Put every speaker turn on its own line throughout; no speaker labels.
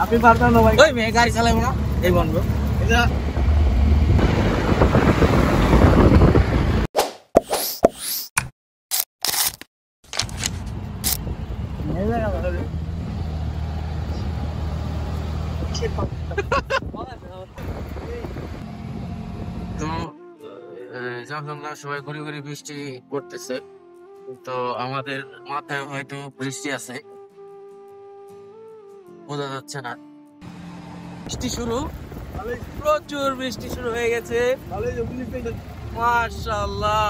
আপনি পারতেন না ভাই, ওই মেয়ে গাড়ি চালাবো না এই বন্ধু এটা তো জানলাম সবাই ঘুরি ঘুরি বৃষ্টি করতেছে, তো আমাদের মাথায় হয়তো বৃষ্টি আছে, বোঝা যাচ্ছে না। বৃষ্টি শুরু, প্রচুর বৃষ্টি শুরু হয়ে গেছে। মাশাআল্লাহ,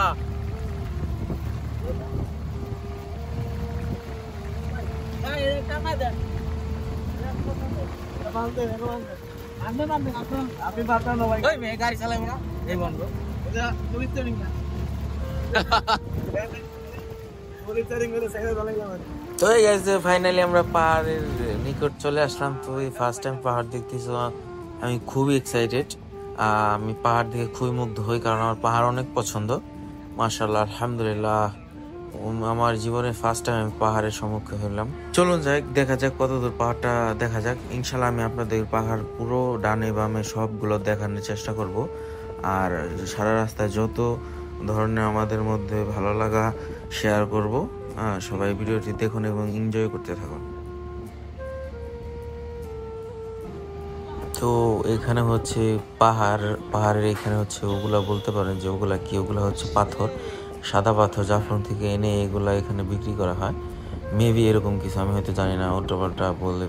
আপনি পারতেন না ভাই, ওই মেয়ে গাড়ি চালাবো না এই বন্ধু এটা মনিটরিং না।
তো এই গাইস ফাইনালি আমরা পাহাড়ের নিকট চলে আসলাম। তো এই ফার্স্ট টাইম পাহাড় দেখতেছি, আমি খুবই এক্সাইটেড। আমি পাহাড় দেখে খুবই মুগ্ধ হই, কারণ আমার পাহাড় অনেক পছন্দ। মাশাআল্লাহ, আলহামদুলিল্লাহ, আমার জীবনে ফার্স্ট টাইম আমি পাহাড়ের সম্মুখীন হলাম। চলুন যাক, দেখা যাক কতদূর পাহাড়টা দেখা যাক। ইনশাল্লাহ আমি আপনাদের পাহাড় পুরো ডানে বামে সবগুলো দেখানোর চেষ্টা করব। আর সারা রাস্তায় যত ধরনের আমাদের মধ্যে ভালো লাগা শেয়ার করব। সবাই ভিডিওটি দেখুন এবং এনজয় করতে থাকুন। তো এখানে হচ্ছে পাহাড়ের এখানে হচ্ছে ওগুলা বলতে পারেন যে ওগুলা কি, ওগুলা হচ্ছে পাথর, সাদা পাথর জাফলং থেকে এনে এগুলা এখানে বিক্রি করা হয়। মেবি এরকম কিছু, আমি হয়তো জানি না, উল্টোপাল্টা বলে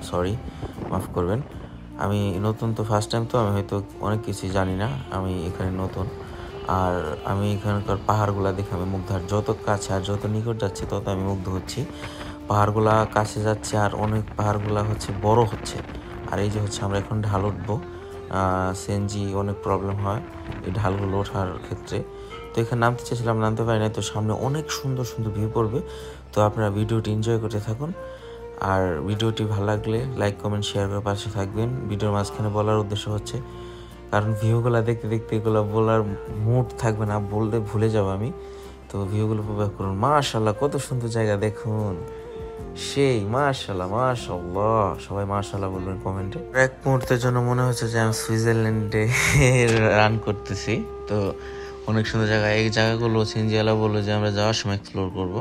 সরি, মাফ করবেন। আমি নতুন, তো ফার্স্ট টাইম, তো আমি হয়তো অনেক কিছুই জানি না, আমি এখানে নতুন। আর আমি এখানকার পাহাড়গুলা দেখে আমি মুগ্ধ, আর যত কাছে আর যত নিকট যাচ্ছে তত আমি মুগ্ধ হচ্ছি। পাহাড়গুলা কাছে যাচ্ছে আর অনেক পাহাড়গুলা হচ্ছে বড় হচ্ছে। আর এই যে হচ্ছে আমরা এখন ঢাল উঠবো, সিএনজি অনেক প্রবলেম হয় এই ঢালগুলো ওঠার ক্ষেত্রে। তো এখানে নামতে চেয়েছিলাম, নামতে পারি না। তো সামনে অনেক সুন্দর সুন্দর ভিউ পড়বে, তো আপনারা ভিডিওটি এনজয় করতে থাকুন। আর ভিডিওটি ভালো লাগলে লাইক কমেন্ট শেয়ার করে পাশে থাকবেন। ভিডিওর মাঝখানে বলার উদ্দেশ্য হচ্ছে, কারণ ভিউগুলো দেখতে দেখতে এগুলো বলার মুড থাকবে না, বললে ভুলে যাবো আমি। তো ভিউগুলো উপভোগ করুন। মাশাআল্লাহ, কত সুন্দর জায়গা দেখুন, সেই মাশাআল্লাহ মাশাআল্লাহ, সবাই মাশাআল্লাহ বলবেন কমেন্টে। এক মুহূর্তের জন্য মনে হচ্ছে যে আমি সুইজারল্যান্ডে রান করতেছি। তো অনেক সুন্দর জায়গা, এই জায়গাগুলো সিনজিয়ালা বললো যে আমরা যাওয়ার সময় এক্সপ্লোর করব।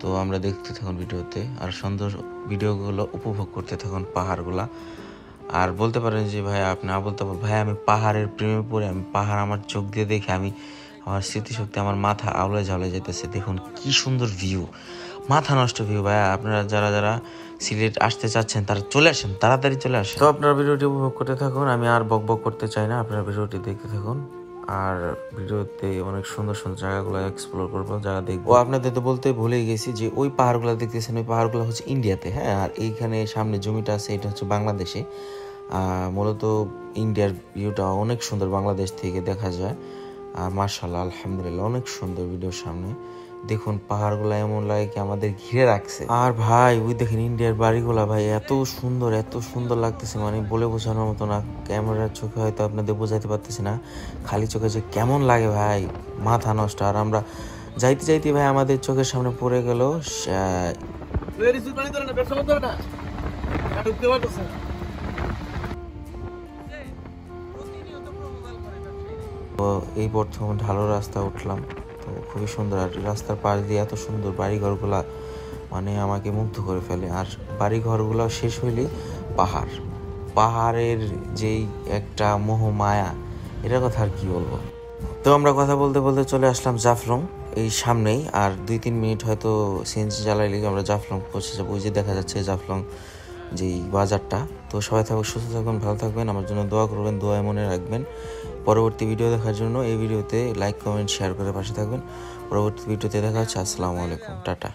তো আমরা দেখতে থাকুন ভিডিওতে, আর সুন্দর ভিডিওগুলো উপভোগ করতে থাকুন পাহাড়গুলা। আর বলতে পারেন যে ভাই আপনি না বলতে পারেন ভাই, আমি পাহাড়ের প্রেমে পড়ে, আমি পাহাড় আমার চোখ দিয়ে দেখে আমার স্মৃতিশক্তি, আমার মাথা আওলে ঝাউলে যেতেছে। দেখুন কি সুন্দর ভিউ, মাথা নষ্ট ভিউ। ভাই আপনারা যারা যারা সিলেট আসতে চাচ্ছেন তারা চলে আসেন, তাড়াতাড়ি চলে আসেন। তো আপনারা ভিডিওটি উপভোগ করতে থাকুন, আমি আর বক বক করতে চাই না, আপনারা ভিডিওটি দেখতে থাকুন। আর ভিডিওতে অনেক সুন্দর সুন্দর জায়গাগুলো এক্সপ্লোর করবো, জায়গা দেখবো। আপনাদের তো বলতে ভুলে গেছি যে ওই পাহাড়গুলো দেখতেছেন, ওই পাহাড়গুলো হচ্ছে ইন্ডিয়াতে, হ্যাঁ। আর এইখানে সামনে জমিটা আছে, এটা হচ্ছে বাংলাদেশে। মূলত ইন্ডিয়ার ভিউটা অনেক সুন্দর, বাংলাদেশ থেকে দেখা যায়। আর মাশাআল্লাহ আলহামদুলিল্লাহ, অনেক সুন্দর। ভিডিওর সামনে দেখুন পাহাড়গুলো এমন লাগে কি আমাদের ঘিরে রাখছে। আর ভাই ওই দেখেন ইন্ডিয়ার বাড়িগুলা, ভাই এত সুন্দর লাগতেছে, মানে বলে বোঝানোর মতো না। ক্যামেরার চোখে হয়তো আপনাদের বোঝাতে পারতেছি না, খালি চোখে যে কেমন লাগে ভাই, মাথা নষ্ট। আর আমরা যাইতে যাইতে ভাই আমাদের চোখের সামনে পড়ে গেল তো এই প্রথম ঢালু রাস্তা উঠলাম, তো খুবই সুন্দর। আর রাস্তার পাশ দিয়ে এত সুন্দর বাড়িঘরগুলা, মানে আমাকে মুগ্ধ করে ফেলে। আর বাড়িঘরগুলো শেষ হইলে পাহাড়ের যেই একটা মোহ মায়া, এটার কথা আর কি বলবো। তো আমরা কথা বলতে বলতে চলে আসলাম জাফলং, এই সামনেই। আর 2-3 মিনিট হয়তো সিএনজি জ্বালাইলে আমরা জাফলং পৌঁছে যাবো। ওই যে দেখা যাচ্ছে জাফলং যেই বাজারটা। তো সবাই থাকুন, সুস্থ থাকবেন, ভালো থাকবেন, আমার জন্য দোয়া করবেন, দোয়ায় মনে রাখবেন। পরবর্তী ভিডিও দেখার জন্য এই ভিডিওতে লাইক কমেন্ট শেয়ার করে পাশে থাকবেন। পরবর্তী ভিডিওতে দেখা হচ্ছে। আসসালামু আলাইকুম, টাটা।